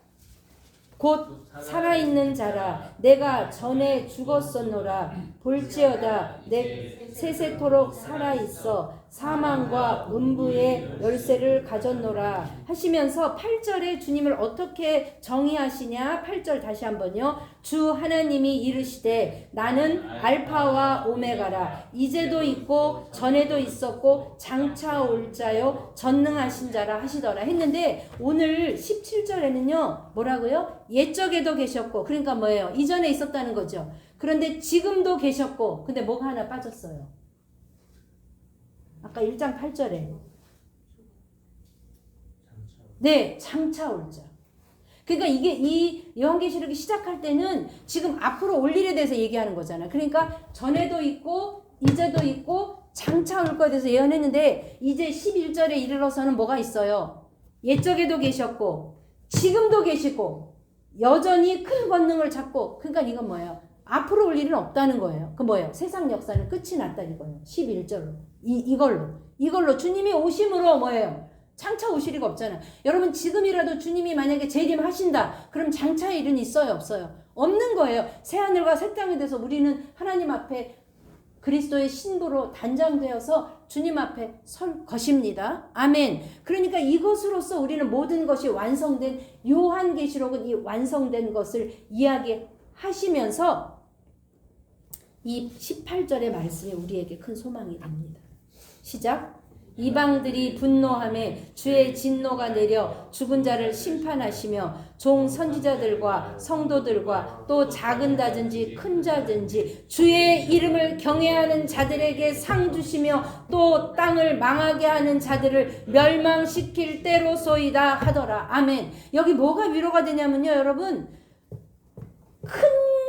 곧 살아있는 자라 내가 전에 죽었었노라 볼지어다 내 세세토록 살아있어 사망과 음부의 열쇠를 가졌노라 하시면서 8절에 주님을 어떻게 정의하시냐. 8절 다시 한번요. 주 하나님이 이르시되 나는 알파와 오메가라 이제도 있고 전에도 있었고 장차 올 자요 전능하신 자라 하시더라 했는데 오늘 17절에는요 뭐라고요? 옛적에도 계셨고 그러니까 뭐예요? 이전에 있었다는 거죠. 그런데 지금도 계셨고 근데 뭐가 하나 빠졌어요. 아까 1장 8절에 네 장차 올 자. 그러니까 이게 이 요한계시록이 시작할 때는 지금 앞으로 올 일에 대해서 얘기하는 거잖아요. 그러니까 전에도 있고 이제도 있고 장차 올 거에 대해서 예언했는데 이제 11절에 이르러서는 뭐가 있어요? 옛적에도 계셨고 지금도 계시고 여전히 큰 권능을 잡고 그러니까 이건 뭐예요? 앞으로 올 일은 없다는 거예요. 그 뭐예요? 세상 역사는 끝이 났다 이거예요. 11절로 이걸로 주님이 오심으로 뭐예요? 장차 오실 리가 없잖아요. 여러분 지금이라도 주님이 만약에 재림하신다. 그럼 장차의 일은 있어요? 없어요? 없는 거예요. 새하늘과 새 땅에 대해서 우리는 하나님 앞에 그리스도의 신부로 단장되어서 주님 앞에 설 것입니다. 아멘. 그러니까 이것으로서 우리는 모든 것이 완성된 요한계시록은 이 완성된 것을 이야기하시면서 이 18절의 말씀이 우리에게 큰 소망이 됩니다. 시작. 이방들이 분노하며 주의 진노가 내려 죽은 자를 심판하시며 종 선지자들과 성도들과 또 작은 자든지 큰 자든지 주의 이름을 경외하는 자들에게 상 주시며 또 땅을 망하게 하는 자들을 멸망시킬 때로소이다 하더라. 아멘. 여기 뭐가 위로가 되냐면요 여러분 큰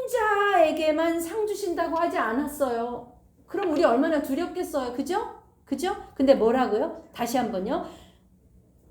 자에게만 상 주신다고 하지 않았어요. 그럼 우리 얼마나 두렵겠어요. 그죠? 그죠? 근데 뭐라고요? 다시 한번요.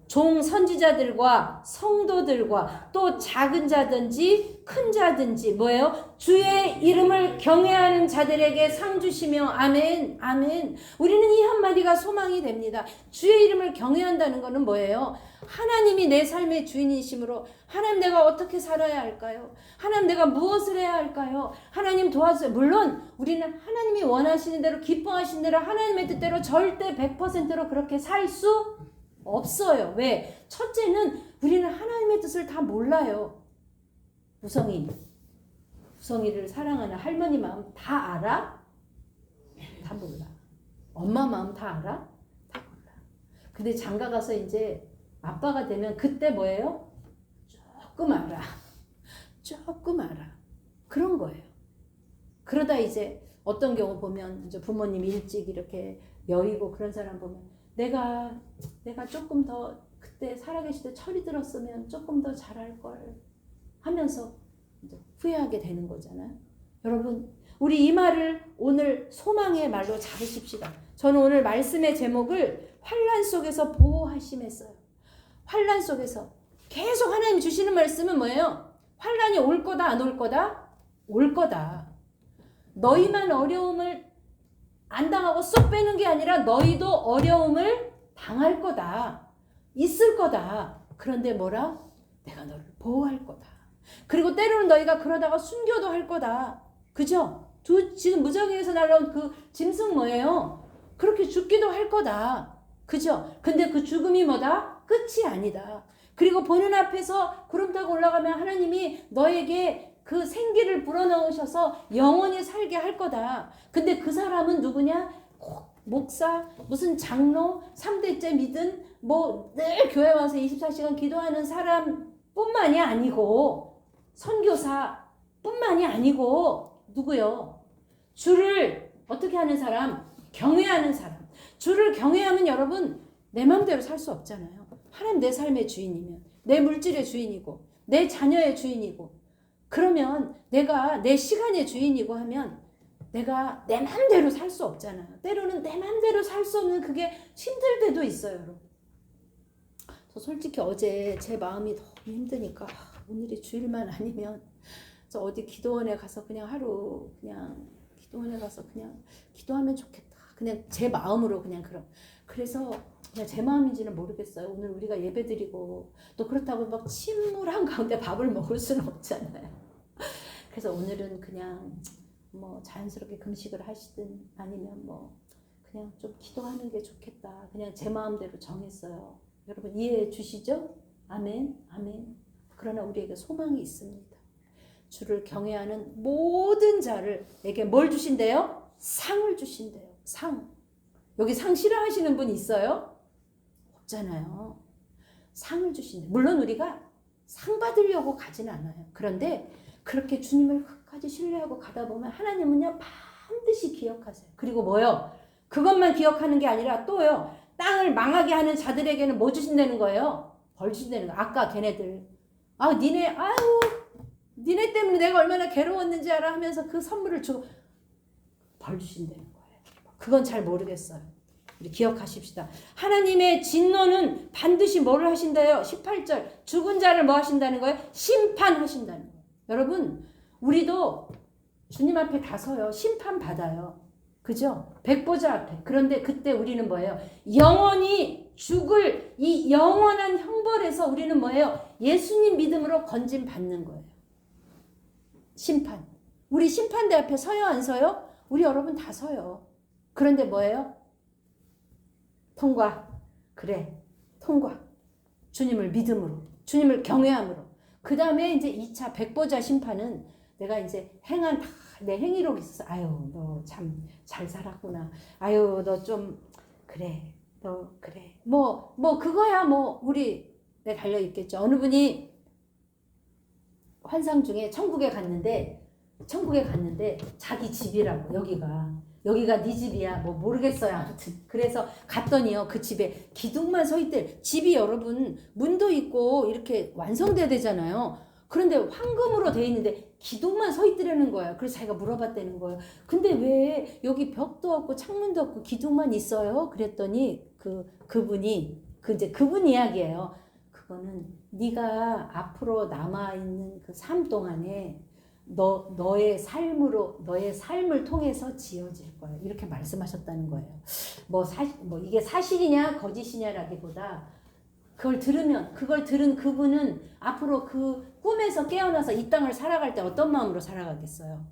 종 선지자들과 성도들과 또 작은 자든지 큰 자든지 뭐예요? 주의 이름을 경외하는 자들에게 상 주시며 아멘 아멘. 우리는 이 한마디가 소망이 됩니다. 주의 이름을 경외한다는 것은 뭐예요? 하나님이 내 삶의 주인이시므로 하나님 내가 어떻게 살아야 할까요? 하나님 내가 무엇을 해야 할까요? 하나님 도와주세요. 물론 우리는 하나님이 원하시는 대로 기뻐하시는 대로 하나님의 뜻대로 절대 100%로 그렇게 살 수 없어요. 왜? 첫째는 우리는 하나님의 뜻을 다 몰라요. 우성이를 사랑하는 할머니 마음 다 알아? 다 몰라. 엄마 마음 다 알아? 다 몰라. 근데 장가 가서 이제 아빠가 되면 그때 뭐예요? 조금 알아. 조금 알아. 그런 거예요. 그러다 이제 어떤 경우 보면 이제 부모님이 일찍 이렇게 여의고 그런 사람 보면 내가 조금 더 그때 살아계실 때 철이 들었으면 조금 더 잘할 걸 하면서 이제 후회하게 되는 거잖아요. 여러분, 우리 이 말을 오늘 소망의 말로 잡으십시다. 저는 오늘 말씀의 제목을 환난 속에서 보호하심 했어요. 환난 속에서 계속 하나님 주시는 말씀은 뭐예요? 환난이 올 거다 안 올 거다? 올 거다. 너희만 어려움을 안 당하고 쏙 빼는 게 아니라 너희도 어려움을 당할 거다. 있을 거다. 그런데 뭐라? 내가 너를 보호할 거다. 그리고 때로는 너희가 그러다가 순교도 할 거다. 그죠? 지금 무정에서 날라온 그 짐승 뭐예요? 그렇게 죽기도 할 거다. 그죠? 근데 그 죽음이 뭐다? 끝이 아니다. 그리고 보는 앞에서 구름 타고 올라가면 하나님이 너에게 그 생기를 불어넣으셔서 영원히 살게 할 거다. 근데 그 사람은 누구냐? 목사, 무슨 장로, 3대째 믿은 뭐 늘 교회 와서 24시간 기도하는 사람뿐만이 아니고 선교사뿐만이 아니고 누구요? 주를 어떻게 하는 사람? 경외하는 사람. 주를 경외하면 여러분 내 마음대로 살 수 없잖아요. 하나님 내 삶의 주인이면, 내 물질의 주인이고, 내 자녀의 주인이고, 그러면 내가 내 시간의 주인이고 하면 내가 내 맘대로 살 수 없잖아요. 때로는 내 맘대로 살 수 없는 그게 힘들 때도 있어요, 여러분. 저 솔직히 어제 제 마음이 너무 힘드니까 오늘이 주일만 아니면 저 어디 기도원에 가서 그냥 하루 그냥 기도원에 가서 그냥 기도하면 좋겠다. 그냥 제 마음으로 그냥 그래서 그냥 제 마음인지는 모르겠어요. 오늘 우리가 예배드리고 또 그렇다고 막 침울한 가운데 밥을 먹을 수는 없잖아요. 그래서 오늘은 그냥 뭐 자연스럽게 금식을 하시든 아니면 뭐 그냥 좀 기도하는 게 좋겠다. 그냥 제 마음대로 정했어요. 여러분 이해해 주시죠? 아멘, 아멘. 그러나 우리에게 소망이 있습니다. 주를 경외하는 모든 자를에게 뭘 주신대요? 상을 주신대요. 상. 여기 상 싫어하시는 분 있어요? 없잖아요. 상을 주신대요. 물론 우리가 상 받으려고 가진 않아요. 그런데 그렇게 주님을 끝까지 신뢰하고 가다 보면 하나님은요 반드시 기억하세요. 그리고 뭐요? 그것만 기억하는 게 아니라 또요 땅을 망하게 하는 자들에게는 뭐 주신다는 거예요? 벌 주신다는 거예요. 아까 걔네들 니네 때문에 내가 얼마나 괴로웠는지 알아 하면서 그 선물을 주고 벌 주신다는 거예요. 그건 잘 모르겠어요. 우리 기억하십시다. 하나님의 진노는 반드시 뭐를 하신다요? 18절 죽은 자를 뭐 하신다는 거예요? 심판하신다는 거예요. 여러분 우리도 주님 앞에 다 서요. 심판받아요. 그죠? 백보자 앞에. 그런데 그때 우리는 뭐예요? 영원히 죽을 이 영원한 형벌에서 우리는 뭐예요? 예수님 믿음으로 건진 받는 거예요. 심판. 우리 심판대 앞에 서요 안 서요? 우리 여러분 다 서요. 그런데 뭐예요? 통과. 그래. 통과. 주님을 믿음으로. 주님을 경외함으로. 그 다음에 이제 2차 백보자 심판은 내가 이제 행한 다 내 행위로 있어서 아유 너 참 잘 살았구나. 아유 너 좀 그래. 너 그래. 뭐 그거야 뭐 우리 내 달려 있겠죠. 어느 분이 환상 중에 천국에 갔는데 자기 집이라고 여기가 네 집이야 뭐 모르겠어요. 아무튼 그래서 갔더니요 그 집에 기둥만 서 있대. 집이 여러분 문도 있고 이렇게 완성돼야 되잖아요. 그런데 황금으로 돼 있는데 기둥만 서 있더라는 거예요. 그래서 자기가 물어봤다는 거예요. 근데 왜 여기 벽도 없고 창문도 없고 기둥만 있어요? 그랬더니 그분이 이제 그분 이야기예요. 그거는 네가 앞으로 남아 있는 그 삶 동안에 너의 삶을 통해서 지어질 거예요. 이렇게 말씀하셨다는 거예요. 뭐 이게 사실이냐 거짓이냐라기보다 그걸 들은 그분은 앞으로 그 꿈에서 깨어나서 이 땅을 살아갈 때 어떤 마음으로 살아가겠어요?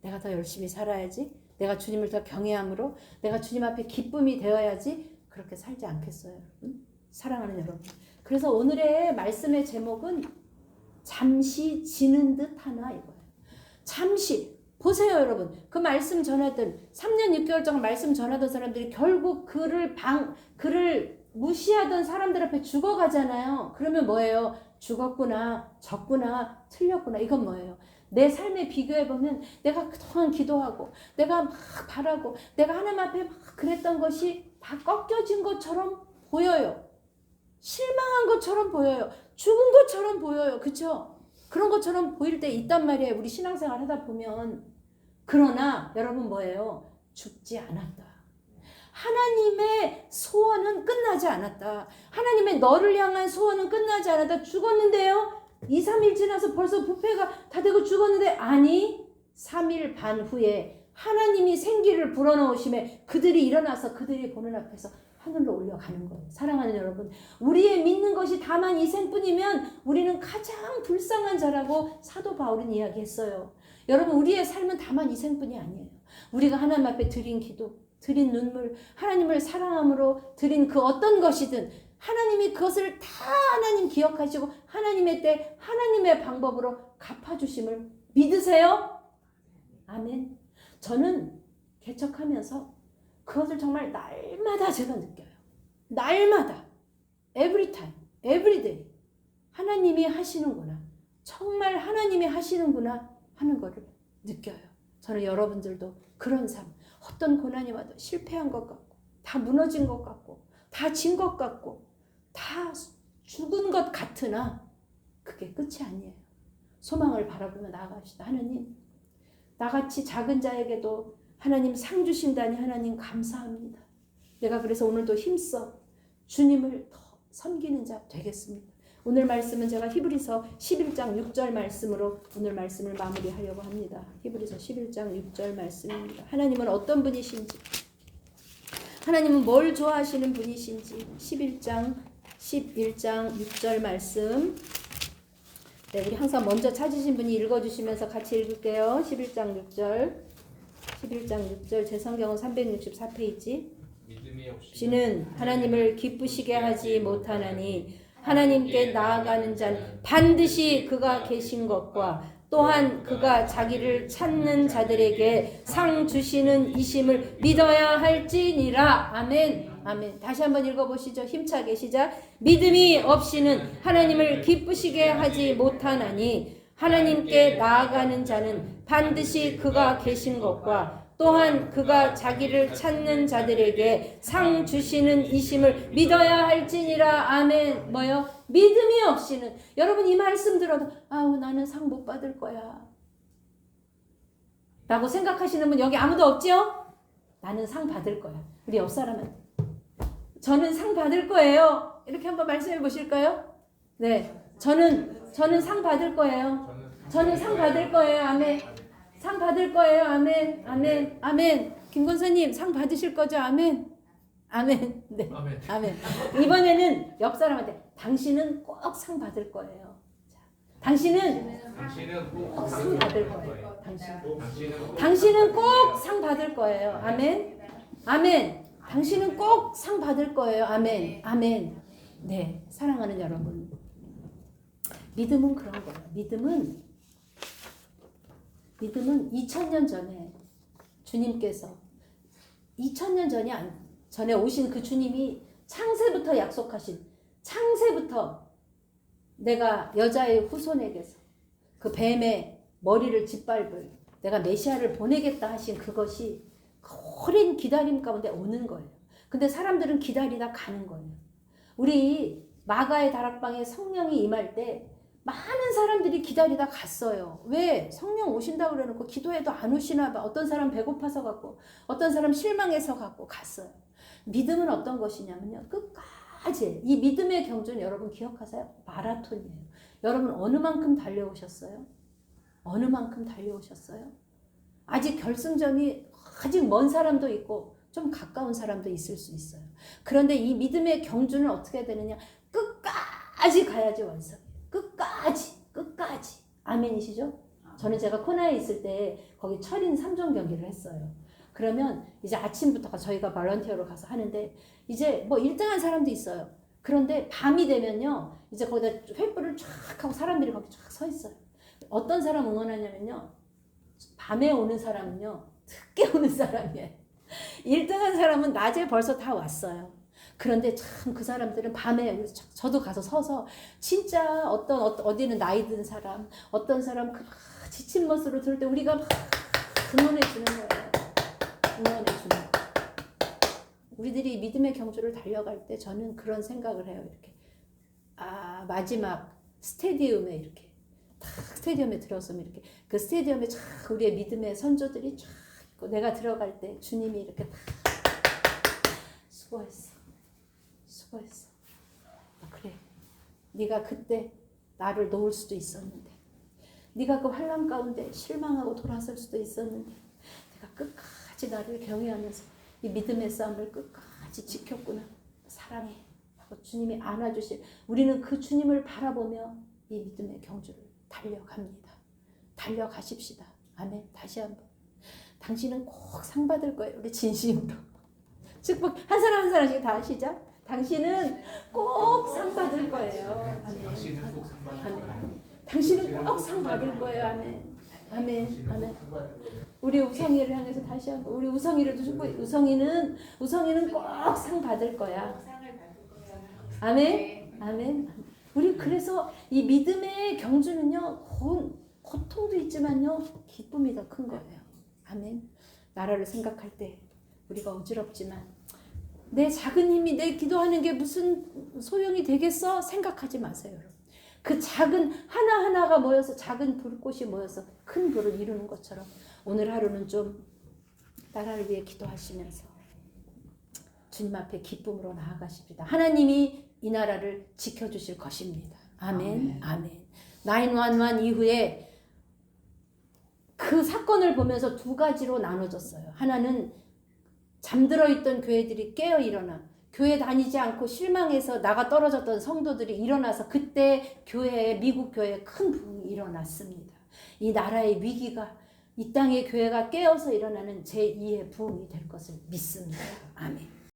내가 더 열심히 살아야지. 내가 주님을 더 경외함으로 내가 주님 앞에 기쁨이 되어야지. 그렇게 살지 않겠어요, 여러분? 사랑하는 여러분. 그래서 오늘의 말씀의 제목은 잠시 지는 듯 하나 이거예요. 잠시. 보세요, 여러분. 그 말씀 전하던 3년 6개월 동안 말씀 전하던 사람들이 결국 그를 무시하던 사람들 앞에 죽어가잖아요. 그러면 뭐예요? 죽었구나, 졌구나, 틀렸구나. 이건 뭐예요? 내 삶에 비교해보면 내가 그동안 기도하고 내가 막 바라고 내가 하나님 앞에 막 그랬던 것이 다 꺾여진 것처럼 보여요. 실망한 것처럼 보여요. 죽은 것처럼 보여요. 그쵸? 그런 것처럼 보일 때 있단 말이에요. 우리 신앙생활 하다 보면. 그러나 여러분 뭐예요? 죽지 않았다. 하나님의 소원은 끝나지 않았다. 하나님의 너를 향한 소원은 끝나지 않았다. 죽었는데요? 2, 3일 지나서 벌써 부패가 다 되고 죽었는데 아니 3일 반 후에 하나님이 생기를 불어넣으심에 그들이 일어나서 그들이 보는 앞에서 하늘로 올려가는 거예요. 사랑하는 여러분, 우리의 믿는 것이 다만 이 생뿐이면 우리는 가장 불쌍한 자라고 사도 바울은 이야기했어요. 여러분 우리의 삶은 다만 이 생뿐이 아니에요. 우리가 하나님 앞에 드린 기도 드린 눈물, 하나님을 사랑함으로 드린 그 어떤 것이든 하나님이 그것을 다 하나님 기억하시고 하나님의 때 하나님의 방법으로 갚아주심을 믿으세요? 아멘. 저는 개척하면서 그것을 정말 날마다 제가 느껴요. 날마다. Every time, every day. 하나님이 하시는구나. 정말 하나님이 하시는구나 하는 것을 느껴요. 저는 여러분들도 그런 삶, 어떤 고난이 와도 실패한 것 같고 다 무너진 것 같고 다 진 것 같고 다 죽은 것 같으나 그게 끝이 아니에요. 소망을 바라보며 나아갑시다. 하나님, 나같이 작은 자에게도 하나님 상 주신다니 하나님 감사합니다. 내가 그래서 오늘도 힘써 주님을 더 섬기는 자 되겠습니다. 오늘 말씀은 제가 히브리서 11장 6절 말씀으로 오늘 말씀을 마무리하려고 합니다. 히브리서 11장 6절 말씀입니다. 하나님은 어떤 분이신지, 하나님은 뭘 좋아하시는 분이신지 11장 6절 말씀. 네, 우리 항상 먼저 찾으신 분이 읽어주시면서 같이 읽을게요. 11장 6절 제 성경은 364페이지. 믿음이 없이는 하나님을 기쁘시게 하지 못하나니 하나님께 나아가는 자는 반드시 그가 계신 것과 또한 그가 자기를 찾는 자들에게 상 주시는 이심을 믿어야 할지니라. 아멘. 아멘. 다시 한번 읽어보시죠. 힘차게 시작. 믿음이 없이는 하나님을 기쁘시게 하지 못하나니 하나님께 나아가는 자는 반드시 그가 계신 것과 또한 그가 자기를 찾는 자들에게 상 주시는 이심을 믿어야 할지니라. 아멘. 뭐요? 믿음이 없이는. 여러분 이 말씀 들어도 아우 나는 상 못 받을 거야 라고 생각하시는 분 여기 아무도 없죠? 나는 상 받을 거야. 우리 옆 사람은 저는 상 받을 거예요. 이렇게 한번 말씀해 보실까요? 네, 저는 상 받을 거예요. 저는 상 받을 거예요. 아멘. 상 받을 거예요. 아멘. 아멘. 아멘. 김권사님 상 받으실 거죠? 아멘. 아멘. 네. 아멘. 아멘. 이번에는 옆 사람한테 당신은 꼭 상 받을 거예요. 자, 당신은 꼭 상 받을 거예요. 당신은 꼭 상 받을 거예요. 아멘. 아멘. 당신은 꼭 상 받을 거예요. 아멘. 아멘. 네, 사랑하는 여러분. 믿음은 그런 거예요. 믿음은 2000년 전에 주님께서 2000년 전에 오신 그 주님이 창세부터 약속하신, 창세부터 내가 여자의 후손에게서 그 뱀의 머리를 짓밟을 내가 메시아를 보내겠다 하신 그것이 오랜 기다림 가운데 오는 거예요. 근데 사람들은 기다리다 가는 거예요. 우리 마가의 다락방에 성령이 임할 때 많은 사람들이 기다리다 갔어요. 왜? 성령 오신다고 그래놓고 기도해도 안 오시나 봐. 어떤 사람 배고파서 갔고 어떤 사람 실망해서 갔고 갔어요. 믿음은 어떤 것이냐면요, 끝까지. 이 믿음의 경주는 여러분 기억하세요? 마라톤이에요. 여러분 어느 만큼 달려오셨어요? 어느 만큼 달려오셨어요? 아직 결승점이 아직 먼 사람도 있고 좀 가까운 사람도 있을 수 있어요. 그런데 이 믿음의 경주는 어떻게 되느냐? 끝까지 가야지 완성이에요. 끝까지. 아멘이시죠? 저는 제가 코나에 있을 때 거기 철인 3종 경기를 했어요. 그러면 이제 아침부터 저희가 발런티어로 가서 하는데 이제 뭐 1등한 사람도 있어요. 그런데 밤이 되면요, 이제 거기다 횃불을 쫙 하고 사람들이 거기 쫙 서 있어요. 어떤 사람 응원하냐면요, 밤에 오는 사람은요, 늦게 오는 사람이에요. 1등한 사람은 낮에 벌써 다 왔어요. 그런데 참 그 사람들은 밤에, 저도 가서 서서 진짜 어디는 나이 든 사람, 어떤 사람 그 지친 모습으로 들을 때 우리가 막 응원해 주는 거예요. 응원해 주는 거예요. 우리들이 믿음의 경주를 달려갈 때 저는 그런 생각을 해요. 이렇게 마지막 스테디움에 이렇게 탁 스테디움에 들어서면 이렇게 그 스테디움에 쫙 우리의 믿음의 선조들이 쫙 있고 내가 들어갈 때 주님이 이렇게 탁 수고했어. 그래. 네가 그때 나를 놓을 수도 있었는데, 네가 그 환난 가운데 실망하고 돌아설 수도 있었는데, 네가 끝까지 나를 경외하면서 이 믿음의 싸움을 끝까지 지켰구나. 사랑해. 하고 주님이 안아주실, 우리는 그 주님을 바라보며 이 믿음의 경주를 달려갑니다. 달려가십시다. 아멘. 다시 한번. 당신은 꼭 상 받을 거예요. 우리 진심으로. 축복 한 사람 한 사람씩 다 시작. 당신은 꼭 상 받을 거예요. 당신은 꼭 상 받을 아멘. 거예요. 당신은 꼭 상 받을 거예요. 아멘. 아멘. 아멘. 우리 우성이를 향해서 다시 한번 우리 우성이를 축복해. 우성이는 꼭 상 받을 거야. 아멘. 아멘. 우리 그래서 이 믿음의 경주는요, 고통도 있지만요, 기쁨이 더 큰 거예요. 아멘. 나라를 생각할 때 우리가 어지럽지만 내 작은 힘이 내 기도하는 게 무슨 소용이 되겠어? 생각하지 마세요, 여러분. 그 작은 하나하나가 모여서 작은 불꽃이 모여서 큰 불을 이루는 것처럼 오늘 하루는 좀 나라를 위해 기도하시면서 주님 앞에 기쁨으로 나아가십니다. 하나님이 이 나라를 지켜주실 것입니다. 아멘. 아멘. 911 이후에 그 사건을 보면서 두 가지로 나눠졌어요. 하나는 잠들어 있던 교회들이 깨어 일어나 교회 다니지 않고 실망해서 나가 떨어졌던 성도들이 일어나서 그때 미국 교회에 큰 부흥이 일어났습니다. 이 나라의 위기가 이 땅의 교회가 깨어서 일어나는 제2의 부흥이 될 것을 믿습니다. 아멘.